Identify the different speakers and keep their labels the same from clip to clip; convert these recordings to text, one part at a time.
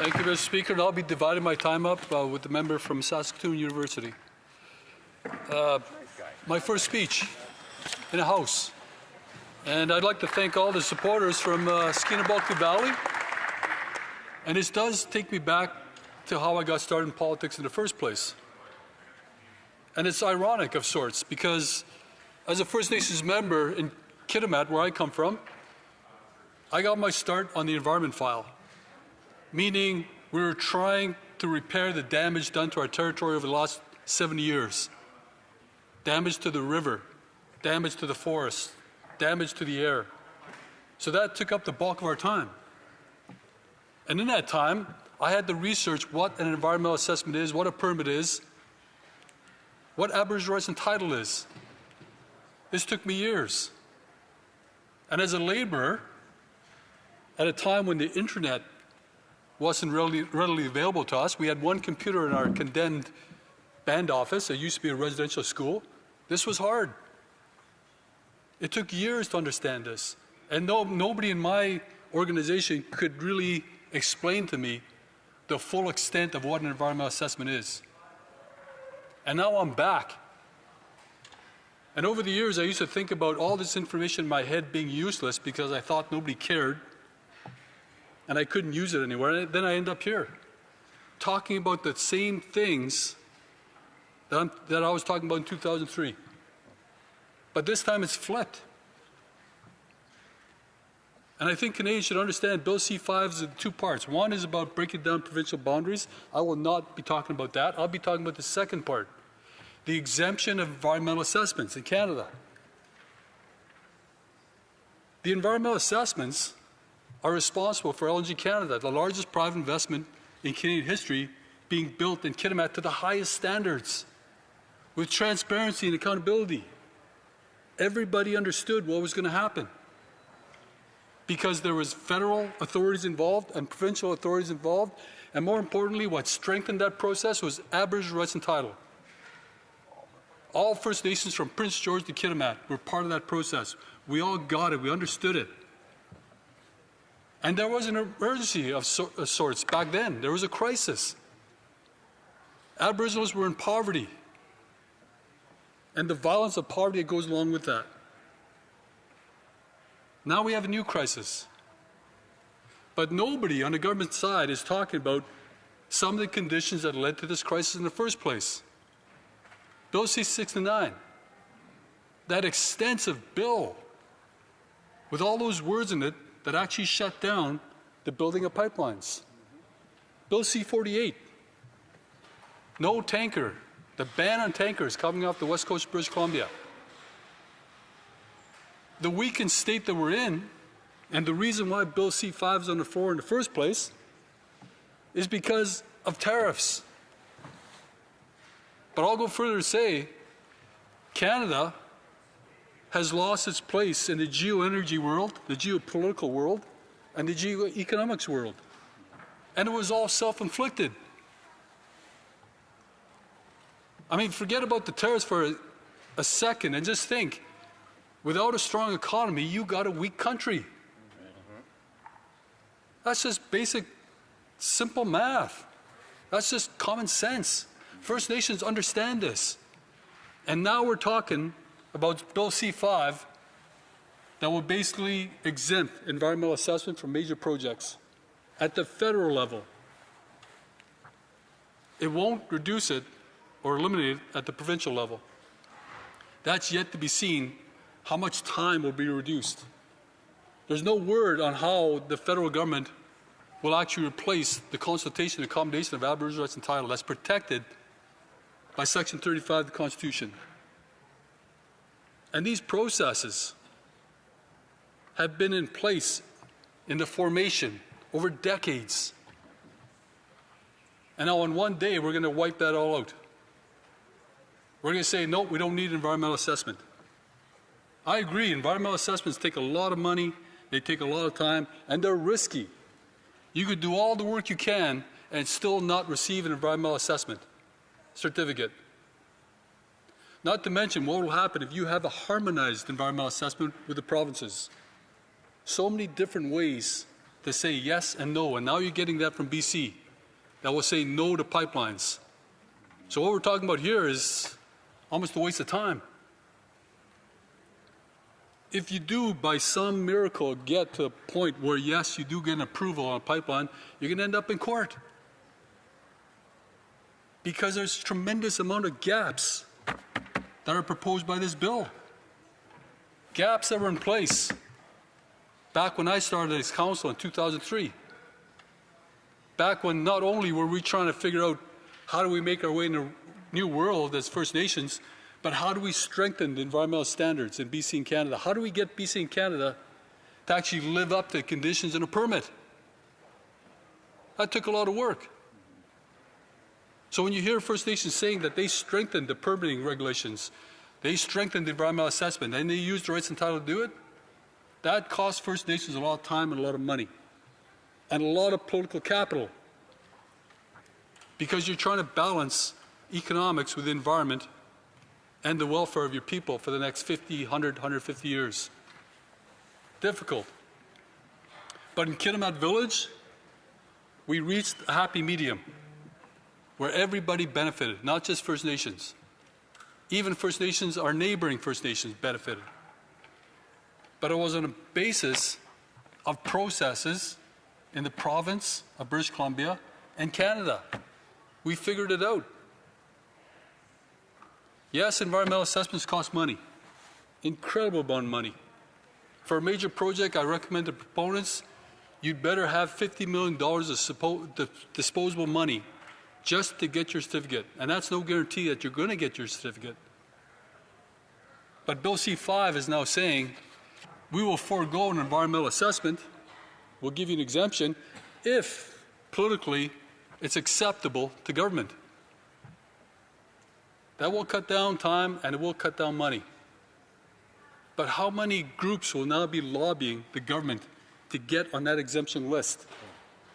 Speaker 1: Thank you, Mr. Speaker. And I'll be dividing my time up with the member from Saskatoon University. My first speech in a House. And I'd like to thank all the supporters from Skinnabalku Valley. And this does take me back to how I got started in politics in the first place. And it's ironic of sorts, because as a First Nations member in Kitimat, where I come from, I got my start on the environment file, meaning we were trying to repair the damage done to our territory over the last 70 years. Damage to the river, damage to the forest, damage to the air. So that took up the bulk of our time. And in that time, I had to research what an environmental assessment is, what a permit is, what Aboriginal rights and title is. This took me years. And as a laborer, at a time when the internet wasn't readily available to us, we had one computer in our condemned band office. It used to be a residential school. This was hard. It took years to understand this. And nobody in my organization could really explain to me the full extent of what an environmental assessment is. And now I'm back. And over the years, I used to think about all this information in my head being useless because I thought nobody cared and I couldn't use it anywhere. And then I end up here talking about the same things that I was talking about in 2003. But this time it's flipped. And I think Canadians should understand Bill C-5 is in two parts. One is about breaking down provincial boundaries. I will not be talking about that. I'll be talking about the second part, the exemption of environmental assessments in Canada. The environmental assessments are responsible for LNG Canada, the largest private investment in Canadian history, being built in Kitimat to the highest standards, with transparency and accountability. Everybody understood what was going to happen, because there was federal authorities involved and provincial authorities involved, and more importantly, what strengthened that process was Aboriginal rights and title. All First Nations from Prince George to Kitimat were part of that process. We all got it. We understood it. And there was an emergency of sorts back then. There was a crisis. Aboriginals were in poverty, and the violence of poverty that goes along with that. Now we have a new crisis. But nobody on the government side is talking about some of the conditions that led to this crisis in the first place. Bill C-69, that extensive bill with all those words in it that actually shut down the building of pipelines. Bill C-48, no tanker, the ban on tankers coming off the west coast of British Columbia. The weakened state that we're in, and the reason why Bill C-5 is on the floor in the first place, is because of tariffs. But I'll go further to say, Canada has lost its place in the geo-energy world, the geopolitical world, and the geo-economics world. And it was all self-inflicted. I mean, forget about the tariffs for a second and just think, without a strong economy, you got a weak country. That's just basic, simple math. That's just common sense. First Nations understand this. And now we're talking about Bill C-5 that will basically exempt environmental assessment from major projects at the federal level. It won't reduce it or eliminate it at the provincial level. That's yet to be seen, how much time will be reduced. There's no word on how the federal government will actually replace the consultation and accommodation of Aboriginal rights and title that's protected by Section 35 of the Constitution. And these processes have been in place in the formation over decades. And now in one day, we're going to wipe that all out. We're going to say, no, we don't need environmental assessment. I agree, environmental assessments take a lot of money, they take a lot of time, and they're risky. You could do all the work you can and still not receive an environmental assessment certificate. Not to mention what will happen if you have a harmonized environmental assessment with the provinces. So many different ways to say yes and no, and now you're getting that from BC, that will say no to pipelines. So what we're talking about here is almost a waste of time. If you do, by some miracle, get to a point where, yes, you do get an approval on a pipeline, you're going to end up in court. Because there's a tremendous amount of gaps that are proposed by this bill. Gaps that were in place back when I started as council in 2003. Back when not only were we trying to figure out how do we make our way in a new world as First Nations, but how do we strengthen the environmental standards in BC and Canada? How do we get BC and Canada to actually live up to the conditions in a permit? That took a lot of work. So when you hear First Nations saying that they strengthened the permitting regulations, they strengthened the environmental assessment, and they used the rights and title to do it, that cost First Nations a lot of time and a lot of money and a lot of political capital, because you're trying to balance economics with the environment and the welfare of your people for the next 50, 100, 150 years. Difficult. But in Kitimat Village, we reached a happy medium where everybody benefited, not just First Nations. Even First Nations, our neighboring First Nations, benefited. But it was on a basis of processes in the province of British Columbia and Canada. We figured it out. Yes, environmental assessments cost money, incredible amount of money. For a major project, I recommend to proponents, you'd better have $50 million of disposable money just to get your certificate. And that's no guarantee that you're going to get your certificate. But Bill C-5 is now saying, we will forego an environmental assessment, we'll give you an exemption, if politically it's acceptable to government. That will cut down time and it will cut down money. But how many groups will now be lobbying the government to get on that exemption list?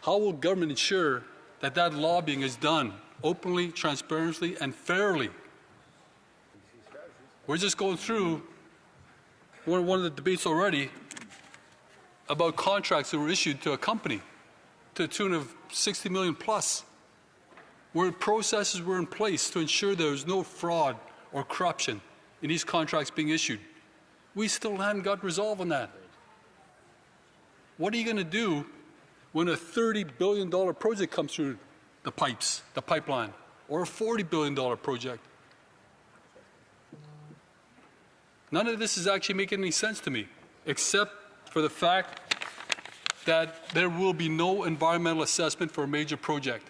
Speaker 1: How will government ensure that that lobbying is done openly, transparently, and fairly? We're just going through one of the debates already about contracts that were issued to a company to the tune of 60 million plus, where processes were in place to ensure there was no fraud or corruption in these contracts being issued. We still haven't got resolve on that. What are you going to do when a $30 billion project comes through the pipes, the pipeline, or a $40 billion project? None of this is actually making any sense to me, except for the fact that there will be no environmental assessment for a major project.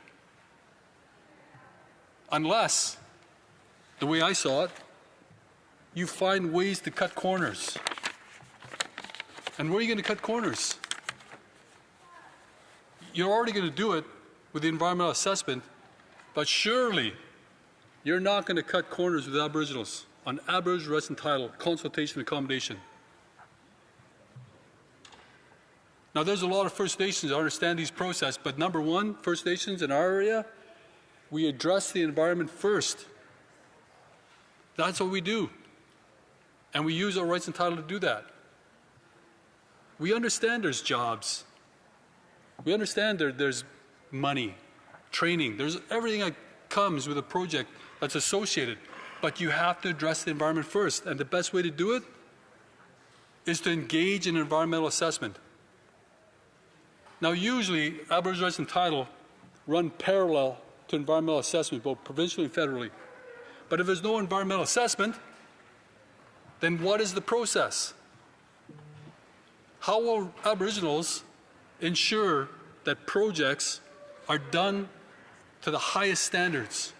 Speaker 1: Unless, the way I saw it, you find ways to cut corners. And where are you going to cut corners? You're already going to do it with the environmental assessment, but surely you're not going to cut corners with Aboriginals on Aboriginal rights and title, consultation and accommodation. Now, there's a lot of First Nations that understand these processes, but number one, First Nations in our area, we address the environment first. That's what we do. And we use our rights and title to do that. We understand there's jobs. We understand there's money, training. There's everything that comes with a project that's associated. But you have to address the environment first. And the best way to do it is to engage in environmental assessment. Now, usually, Aboriginal rights and title run parallel to environmental assessment, both provincially and federally. But if there's no environmental assessment, then what is the process? How will Aboriginals ensure that projects are done to the highest standards?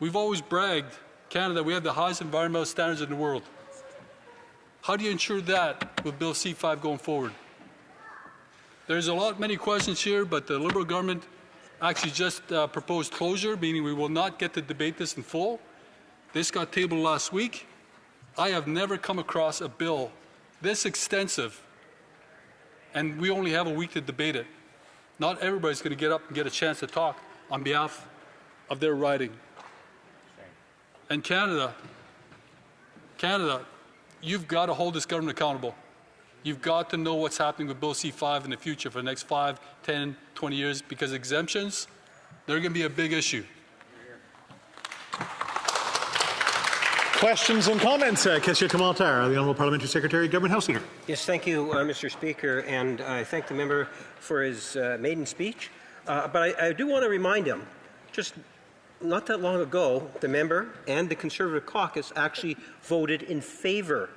Speaker 1: We've always bragged, Canada, we have the highest environmental standards in the world. How do you ensure that with Bill C-5 going forward? There's many questions here, but the Liberal government actually just proposed closure, meaning we will not get to debate this in full. This got tabled last week. I have never come across a bill this extensive, and we only have a week to debate it. Not everybody's going to get up and get a chance to talk on behalf of their riding. And Canada, you've got to hold this government accountable. You've got to know what's happening with Bill C-5 in the future for the next 5, 10, 20 years, because exemptions, they're going to be a big issue.
Speaker 2: Questions and comments? Question commentaire. The Honourable Parliamentary Secretary, Government House Leader.
Speaker 3: Yes, thank you, Mr. Speaker, and I thank the member for his maiden speech. But I do want to remind him, just not that long ago, the member and the Conservative caucus actually voted in favour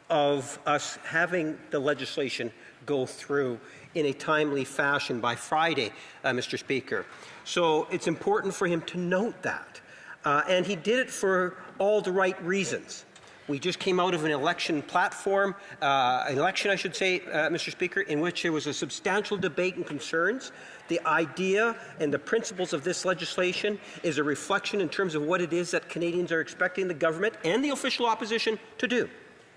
Speaker 3: of us having the legislation go through in a timely fashion by Friday, Mr. Speaker. So it's important for him to note that. And he did it for all the right reasons. We just came out of an election platform, election, I should say, Mr. Speaker, in which there was a substantial debate and concerns. The idea and the principles of this legislation is a reflection in terms of what it is that Canadians are expecting the government and the official opposition to do.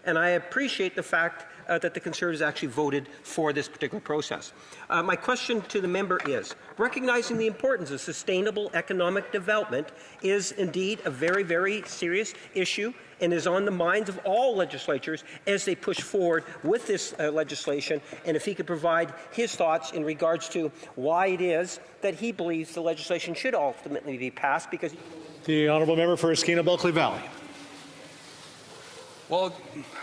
Speaker 3: And I appreciate the fact that the Conservatives actually voted for this particular process. My question to the member is, recognizing the importance of sustainable economic development is indeed a very, very serious issue and is on the minds of all legislatures as they push forward with this legislation, and if he could provide his thoughts in regards to why it is that he believes the legislation should ultimately be passed, because...
Speaker 2: The Honourable Member for Skeena-Bulkley Valley.
Speaker 1: Well,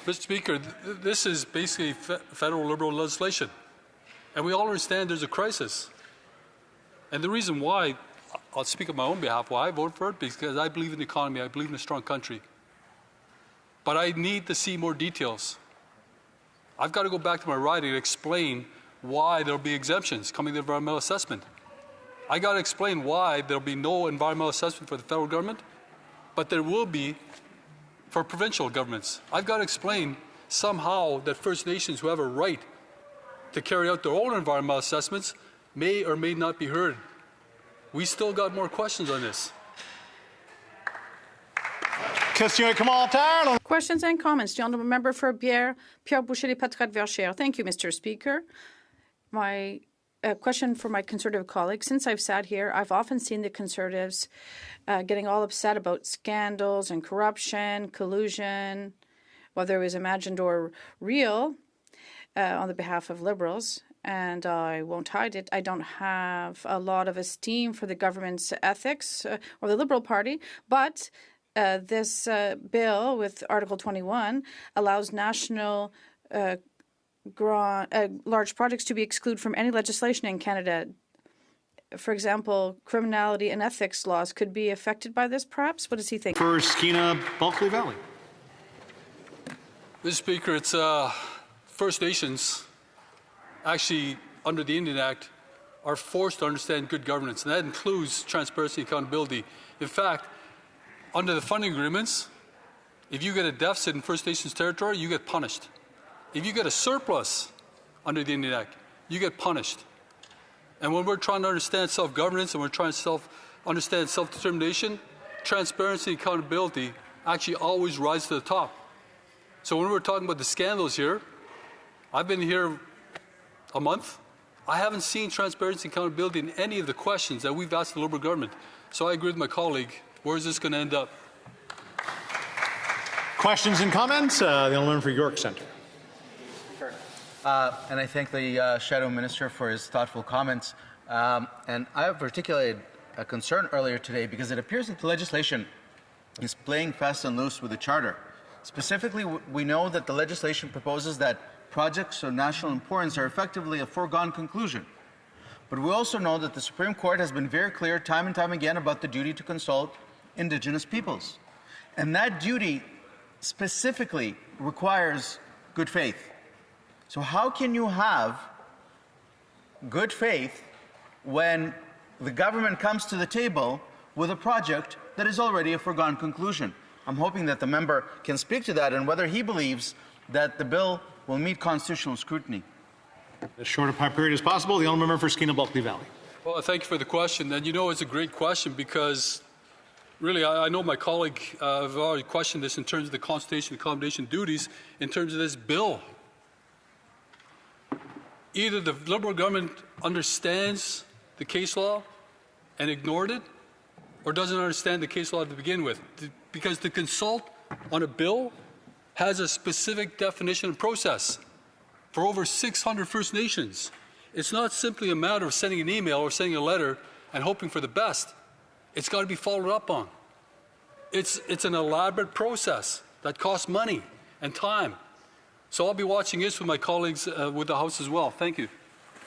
Speaker 1: Mr. Speaker, this is basically federal Liberal legislation. And we all understand there's a crisis. And the reason why, I'll speak on my own behalf, why I voted for it, because I believe in the economy, I believe in a strong country. But I need to see more details. I've got to go back to my writing and explain why there'll be exemptions coming to the environmental assessment. I got to explain why there'll be no environmental assessment for the federal government, but there will be for provincial governments. I've got to explain somehow that First Nations who have a right to carry out their own environmental assessments may or may not be heard. We still got more questions on this.
Speaker 4: Questions and comments. The Honourable Member for Pierre Boucher-Patrade-Verchères. Thank you, Mr. Speaker. My question for my Conservative colleagues. Since I've sat here, I've often seen the Conservatives getting all upset about scandals and corruption, collusion, whether it was imagined or real, on the behalf of Liberals. And I won't hide it. I don't have a lot of esteem for the government's ethics or the Liberal Party, but this bill with Article 21 allows national large projects to be excluded from any legislation in Canada. For example, criminality and ethics laws could be affected by this, perhaps? What does he think?
Speaker 2: For Skeena-Bulkley Valley.
Speaker 1: Mr. Speaker, it's First Nations, actually, under the Indian Act, are forced to understand good governance, and that includes transparency and accountability. In fact, under the funding agreements, if you get a deficit in First Nations territory, you get punished. If you get a surplus under the Indian Act, you get punished. And when we're trying to understand self-governance and we're trying to understand self-determination, transparency and accountability actually always rise to the top. So when we're talking about the scandals here, I've been here a month. I haven't seen transparency and accountability in any of the questions that we've asked the Liberal government. So I agree with my colleague. Where is this going to end up?
Speaker 2: Questions and comments? The Honourable for York Centre.
Speaker 5: And I thank the Shadow Minister for his thoughtful comments. And I have articulated a concern earlier today because it appears that the legislation is playing fast and loose with the Charter. Specifically, we know that the legislation proposes that projects of national importance are effectively a foregone conclusion. But we also know that the Supreme Court has been very clear time and time again about the duty to consult Indigenous peoples. And that duty specifically requires good faith. So how can you have good faith when the government comes to the table with a project that is already a foregone conclusion? I'm hoping that the member can speak to that and whether he believes that the bill will meet constitutional scrutiny.
Speaker 2: As short a period as possible, the Honourable Member for Skeena-Bulkley Valley.
Speaker 1: Well, thank you for the question. And you know, it's a great question because really, I know my colleague have already questioned this in terms of the consultation and accommodation duties in terms of this bill. Either the Liberal government understands the case law and ignored it, or doesn't understand the case law to begin with. Because to consult on a bill has a specific definition and process. for over 600 First Nations. It's not simply a matter of sending an email or sending a letter and hoping for the best. It's got to be followed up on. It's an elaborate process that costs money and time. So I'll be watching this with my colleagues with the House as well. Thank you.